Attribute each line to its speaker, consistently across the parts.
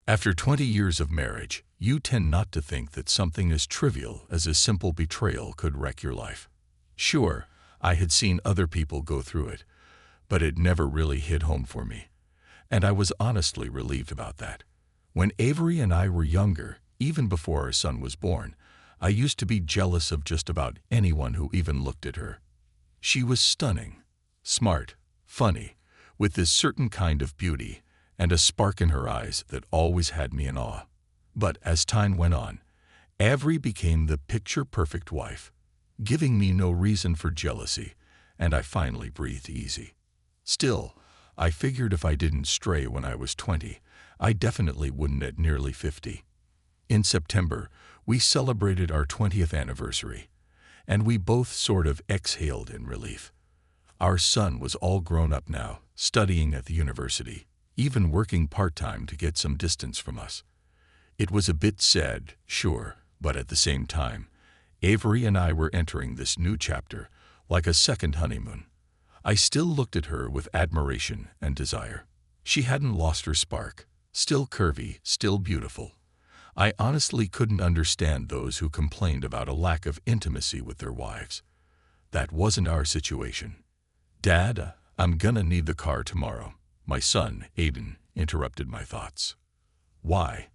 Speaker 1: After 20 years of marriage, you tend not to think that something as trivial as a simple betrayal could wreck your life. Sure, I had seen other people go through it, but it never really hit home for me. And I was honestly relieved about that. When Avery and I were younger, even before our son was born, I used to be jealous of just about anyone who even looked at her. She was stunning, smart, funny, with this certain kind of beauty and a spark in her eyes that always had me in awe. But as time went on, Avery became the picture-perfect wife, giving me no reason for jealousy, and I finally breathed easy. Still, I figured if I didn't stray when I was 20, I definitely wouldn't at nearly 50. In September, we celebrated our 20th anniversary, and we both sort of exhaled in relief. Our son was all grown up now, studying at the university, even working part-time to get some distance from us. It was a bit sad, sure, but at the same time, Avery and I were entering this new chapter like a second honeymoon. I still looked at her with admiration and desire. She hadn't lost her spark, still curvy, still beautiful. I honestly couldn't understand those who complained about a lack of intimacy with their wives. That wasn't our situation. "Dad, I'm gonna need the car tomorrow," my son, Aiden, interrupted my thoughts. "Why?"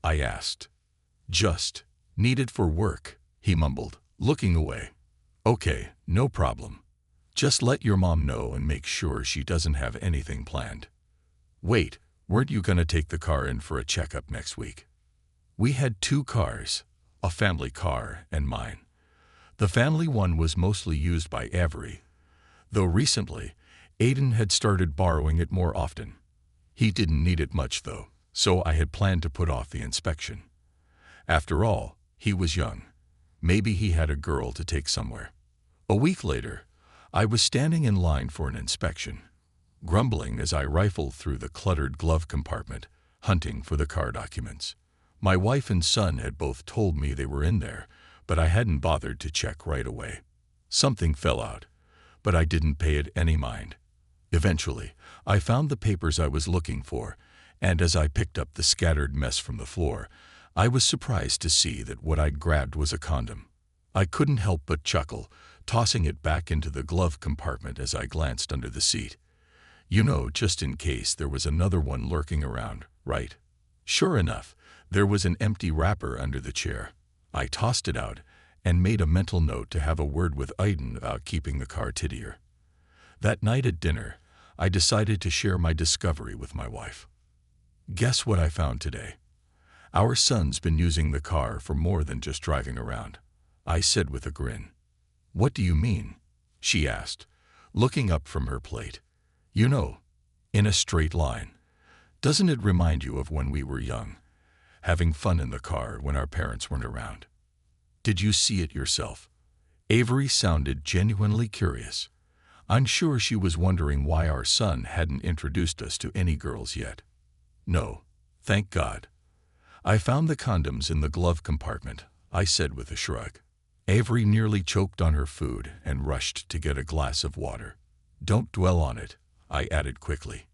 Speaker 1: I asked. "Just need it for work," he mumbled, looking away. "Okay, no problem. Just let your mom know and make sure she doesn't have anything planned." "Wait, weren't you gonna take the car in for a checkup next week?" We had two cars, a family car and mine. The family one was mostly used by Avery, though recently, Aiden had started borrowing it more often. He didn't need it much though, so I had planned to put off the inspection. After all, he was young. Maybe he had a girl to take somewhere. A week later, I was standing in line for an inspection, grumbling as I rifled through the cluttered glove compartment, hunting for the car documents. My wife and son had both told me they were in there, but I hadn't bothered to check right away. Something fell out, but I didn't pay it any mind. Eventually, I found the papers I was looking for, and as I picked up the scattered mess from the floor, I was surprised to see that what I'd grabbed was a condom. I couldn't help but chuckle, tossing it back into the glove compartment as I glanced under the seat. You know, just in case there was another one lurking around, right? Sure enough, there was an empty wrapper under the chair. I tossed it out and made a mental note to have a word with Aiden about keeping the car tittier. That night at dinner, I decided to share my discovery with my wife. "Guess what I found today? Our son's been using the car for more than just driving around," I said with a grin. "What do you mean?" she asked, looking up from her plate. "You know, in a straight line. Doesn't it remind you of when we were young, having fun in the car when our parents weren't around?" "Did you see it yourself?" Avery sounded genuinely curious. I'm sure she was wondering why our son hadn't introduced us to any girls yet. "No, thank God. I found the condoms in the glove compartment," I said with a shrug. Avery nearly choked on her food and rushed to get a glass of water. "Don't dwell on it," I added quickly.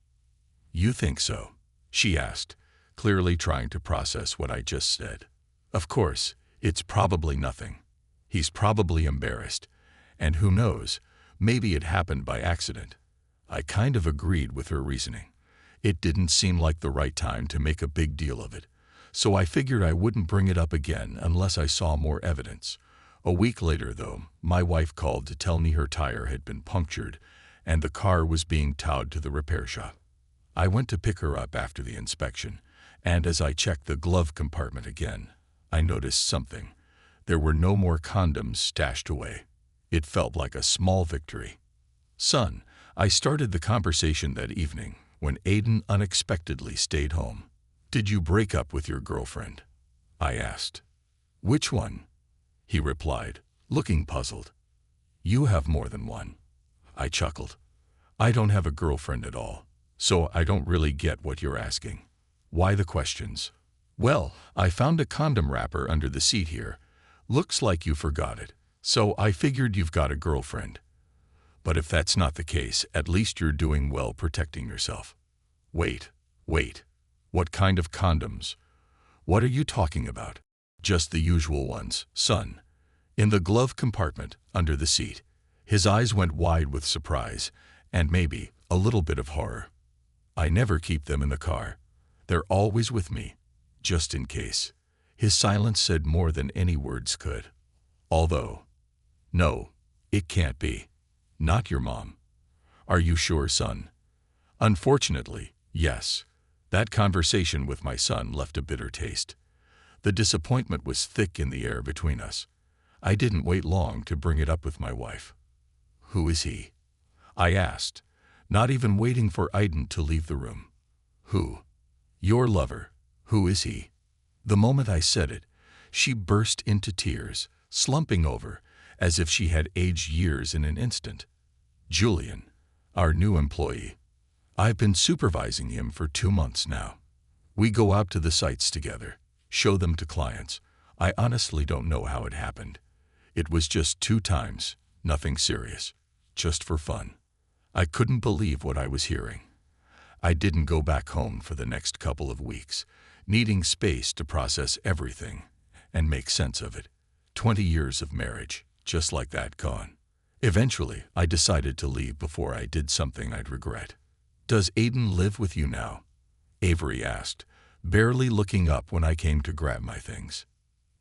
Speaker 1: "You think so?" she asked, clearly trying to process what I just said. "Of course, it's probably nothing. He's probably embarrassed, and who knows, maybe it happened by accident." I kind of agreed with her reasoning. It didn't seem like the right time to make a big deal of it, so I figured I wouldn't bring it up again unless I saw more evidence. A week later, though, my wife called to tell me her tire had been punctured and the car was being towed to the repair shop. I went to pick her up after the inspection, and as I checked the glove compartment again, I noticed something. There were no more condoms stashed away. It felt like a small victory. "Son," I started the conversation that evening when Aiden unexpectedly stayed home. "Did you break up with your girlfriend?" I asked. "Which one?" he replied, looking puzzled. "You have more than one." I chuckled. "I don't have a girlfriend at all, so I don't really get what you're asking. Why the questions?" "Well, I found a condom wrapper under the seat here. Looks like you forgot it, so I figured you've got a girlfriend. But if that's not the case, at least you're doing well protecting yourself." Wait. What kind of condoms? What are you talking about? Just the usual ones, son. In the glove compartment, under the seat. His eyes went wide with surprise, and maybe a little bit of horror. I never keep them in the car. They're always with me, just in case. His silence said more than any words could. Although, no, it can't be. Not your mom. Are you sure, son? Unfortunately, yes. That conversation with my son left a bitter taste. The disappointment was thick in the air between us. I didn't wait long to bring it up with my wife. Who is he? I asked, not even waiting for Aiden to leave the room. Who? Your lover. Who is he? The moment I said it, she burst into tears, slumping over, as if she had aged years in an instant. Julian, our new employee. I've been supervising him for 2 months now. We go out to the sites together, show them to clients. I honestly don't know how it happened. It was just 2 times, nothing serious, just for fun. I couldn't believe what I was hearing. I didn't go back home for the next couple of weeks, needing space to process everything and make sense of it. 20 years of marriage, just like that, gone. Eventually, I decided to leave before I did something I'd regret. Does Aiden live with you now? Avery asked, barely looking up when I came to grab my things.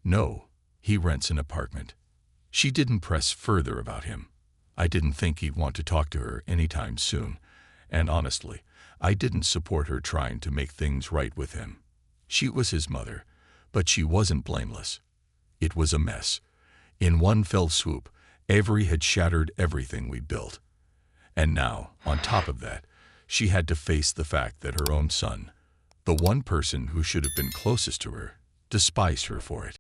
Speaker 1: No, he rents an apartment. She didn't press further about him. I didn't think he'd want to talk to her anytime soon, and honestly, I didn't support her trying to make things right with him. She was his mother, but she wasn't blameless. It was a mess. In one fell swoop, Avery had shattered everything we'd built. And now, on top of that, she had to face the fact that her own son, the one person who should have been closest to her, despised her for it.